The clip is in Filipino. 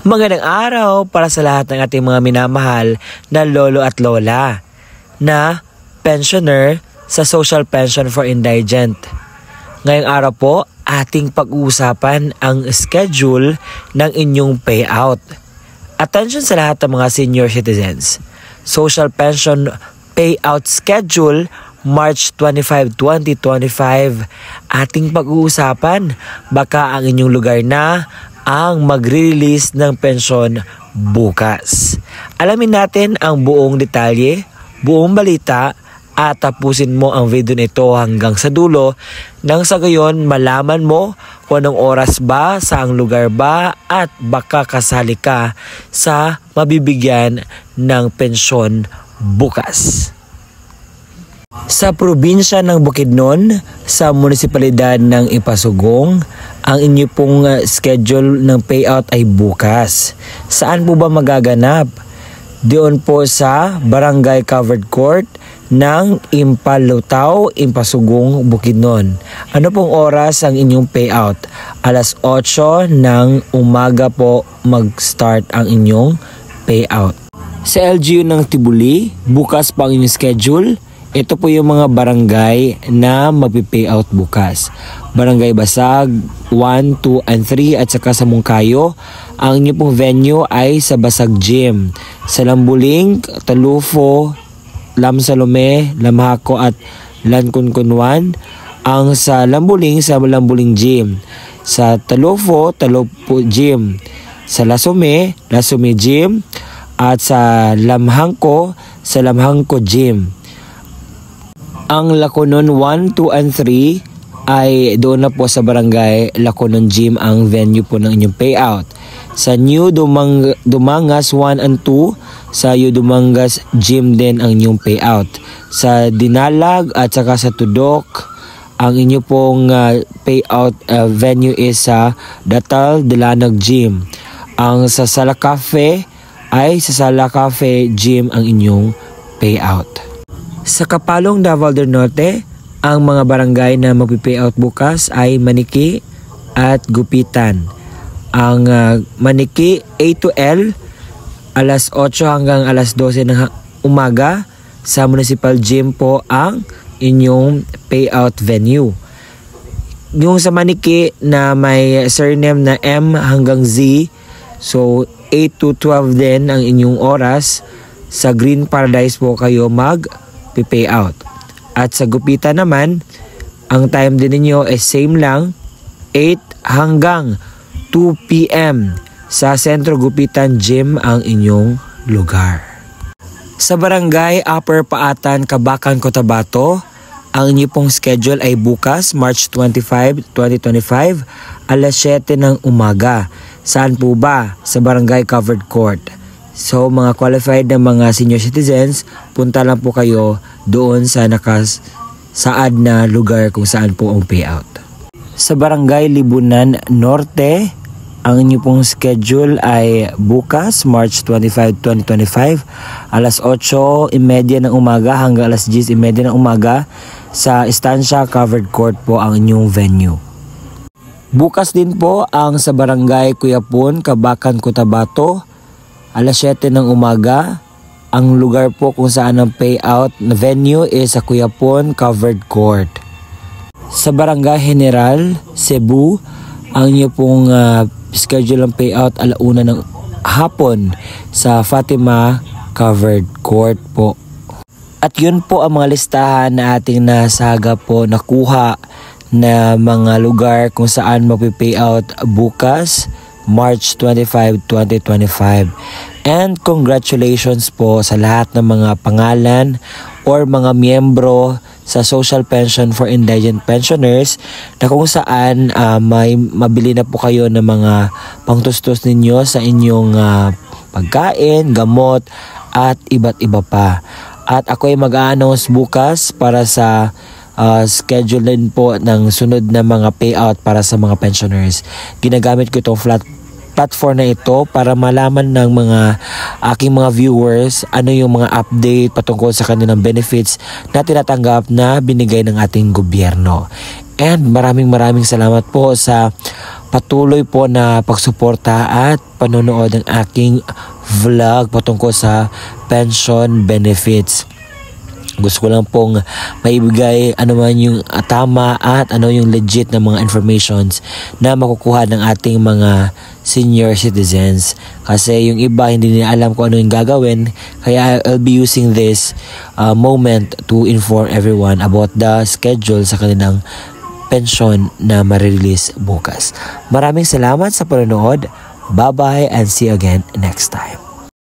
Magandang araw para sa lahat ng ating mga minamahal na lolo at lola na pensioner sa Social Pension for Indigent. Ngayong araw po, ating pag-uusapan ang schedule ng inyong payout. Attention sa lahat ng mga senior citizens. Social Pension Payout Schedule March 25, 2025. Ating pag-uusapan, baka ang inyong lugar na ang magre-release ng pensyon bukas. Alamin natin ang buong detalye, buong balita, at tapusin mo ang video nito hanggang sa dulo nang sa gayon malaman mo kung anong oras ba, saang lugar ba, at baka kasali ka sa mabibigyan ng pensyon bukas. Sa probinsya ng Bukidnon, sa munisipalidad ng Ipasugong, ang inyo pong schedule ng payout ay bukas. Saan po ba magaganap? Doon po sa Barangay Covered Court ng Impalutaw, Ipasugong, Bukidnon. Ano pong oras ang inyong payout? Alas 8 ng umaga po mag-start ang inyong payout. Sa LGU ng Tibuli, bukas pa ang inyong schedule. Ito po yung mga barangay na magpi-payout bukas. Barangay Basag 1, 2, and 3 at saka sa Mungkayo. Ang inyo pong venue ay sa Basag Gym. Sa Lambuling, Talufo, Lamsalome, Lamhako at Lankunkunwan. Ang sa Lambuling Gym. Sa Talufo Gym. Sa Lasome Gym. At sa Lamhangko Gym. Ang Laconon 1, 2, and 3 ay doon na po sa Barangay Laconon Gym ang venue po ng inyong payout. Sa New Dumangas 1 and 2, sa New Dumangas Gym din ang inyong payout. Sa Dinalag at saka sa Tudok, ang inyo pong payout venue is sa Datal Dilanag Gym. Ang sa Sala Cafe ay sa Sala Cafe Gym ang inyong payout. Sa Kapalong, Davao del Norte, ang mga barangay na magpi-payout bukas ay Maniki at Gupitan. Ang Maniki A to L, alas 8 hanggang alas 12 ng umaga sa Municipal Gym po ang inyong payout venue. Yung sa Maniki na may surname na M hanggang Z, so 8 to 12 din ang inyong oras. Sa Green Paradise po kayo mag-payout. At sa Gupitan naman, ang time din ninyo ay same lang, 8 hanggang 2 p.m. Sa Sentro Gupitan Gym ang inyong lugar. Sa Barangay Upper Paatan, Kabakan, Cotabato, ang inyo pong schedule ay bukas, March 25, 2025, alas 7 ng umaga. Saan po ba? Sa Barangay Covered Court. So mga qualified na mga senior citizens, punta lang po kayo doon sa nakasaad na lugar kung saan po ang payout. Sa Barangay Libunan Norte, ang inyo pong schedule ay bukas, March 25, 2025, alas 8:30 ng umaga hanggang alas 10:30 ng umaga sa Estancia Covered Court po ang inyong venue. Bukas din po ang sa Barangay Cuyapon, Kabakan, Cotabato, alas 7 ng umaga. Ang lugar po kung saan ang payout na venue is sa Cuyapon Covered Court. Sa Barangay General, Cebu, ang inyo pong schedule ng payout alauna ng hapon sa Fatima Covered Court po. At yun po ang mga listahan na ating nasaga po nakuha na mga lugar kung saan magpi-payout bukas, March 25, 2025. And congratulations po sa lahat ng mga pangalan or mga miyembro sa Social Pension for Indigent Pensioners na kung saan may mabili na po kayo ng mga pangtustos ninyo sa inyong pagkain, gamot at iba't iba pa. At ako ay mag-a-announce bukas para sa schedule din po ng sunod na mga payout para sa mga pensioners. Ginagamit ko itong platform na ito para malaman ng mga aking mga viewers ano yung mga update patungkol sa kanilang benefits na tinatanggap na binigay ng ating gobyerno. And maraming salamat po sa patuloy po na pagsuporta at panonood ng aking vlog patungkol sa pension benefits. Gusto ko lang pong maibigay ano man yung tama at ano yung legit na mga informations na makukuha ng ating mga senior citizens. Kasi yung iba hindi nila alam kung ano yung gagawin. Kaya I'll be using this moment to inform everyone about the schedule sa kanilang pension na marirelease bukas. Maraming salamat sa panonood. Bye-bye and see you again next time.